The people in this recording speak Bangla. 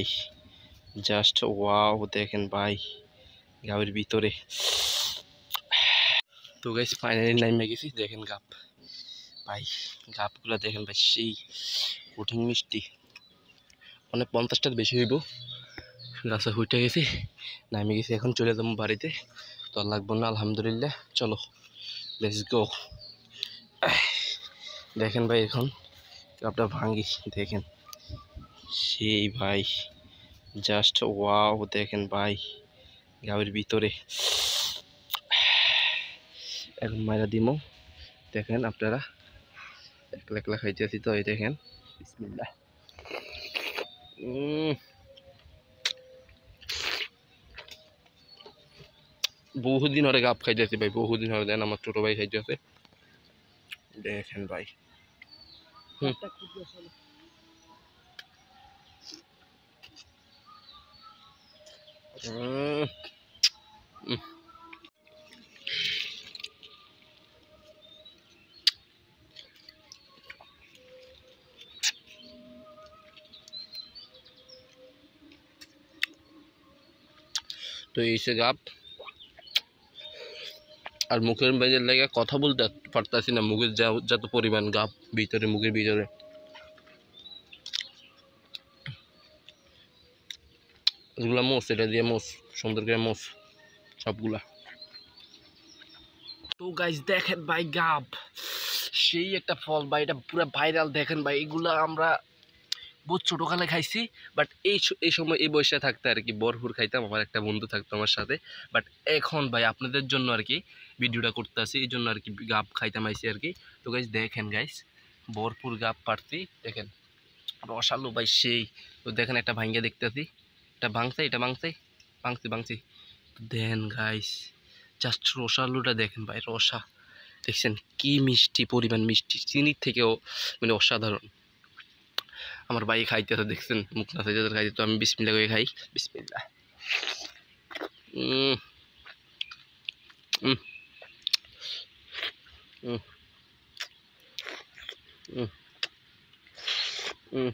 ভাই, জাস্ট ওয়াও দেখেন ভাই গাবের ভিতরে। তো গাইস ফাইনালি নাইমে গেছি, দেখেন গাব ভাই, গাবগুলা দেখেন ভাই সেই কঠিন মিষ্টি, মানে 50টার বেশি হইব। গাছে হুইটে গেছি, নামে গেছি, এখন চলে যাবো বাড়িতে। তো আর লাগবো না আলহামদুলিল্লাহ, চলো লেটস গো। দেখেন ভাই এখন গাবটা ভাঙ্গি, দেখেন সেই ভাই, জাস্ট ওয়াও দেখেন ভাই গাবের ভিতরে। এখন মাইরা দিমো, দেখেন আপনারা একলা একলা খাইতে আছি তো, এই দেখেন বিসমিল্লাহ। বহুদিন ধরে গাব খাইতেছি ভাই, বহুদিন ধরে। দেন আমার ছোট ভাই খাইতেছে, দেখেন ভাই। তো এই সে গাব, আর মুখের বাইরের লাগে কথা বলতে পারতাছি না, মুখের যত পরিমাণ গাব ভিতরে, মুখের ভিতরে। এগুলা মোষ, এটা দিয়ে মোষ, সুন্দর করে মোষ সবগুলা। তো গাইস দেখেন ভাই গাব সেই একটা ফল ভাই, এটা পুরো ভাইরাল। দেখেন ভাই এগুলা আমরা বহুত ছোটকালে খাইছি, বাট এই সময় এই বয়সে থাকতে আর কি ভরপুর খাইতাম, আমার একটা বন্ধু থাকতো আমার সাথে। বাট এখন ভাই আপনাদের জন্য আর কি ভিডিওটা করতে আসি, এই জন্য আর কি গাব খাইতাম আইসি আর কি। তো গাইস দেখেন গাইস ভরপুর গাব পারছি, দেখেন রসালো ভাই সেই। তো দেখেন একটা ভাঙ্গা দেখতেছি, এটা ভাঙছে, এটা ভাঙছে, ভাঙছি। দেন গাইস জাস্ট রসালোটা দেখেন ভাই, রসা দেখছেন কি মিষ্টি, পরিমাণ মিষ্টি চিনির থেকেও মানে অসাধারণ। আমার ভাই খাইতেছে দেখছেন, মুখ না খাইতে খাইতে, তো আমি বিসমিল্লাহ করে খাই, বিসমিল্লাহ। উম উম উম উম উম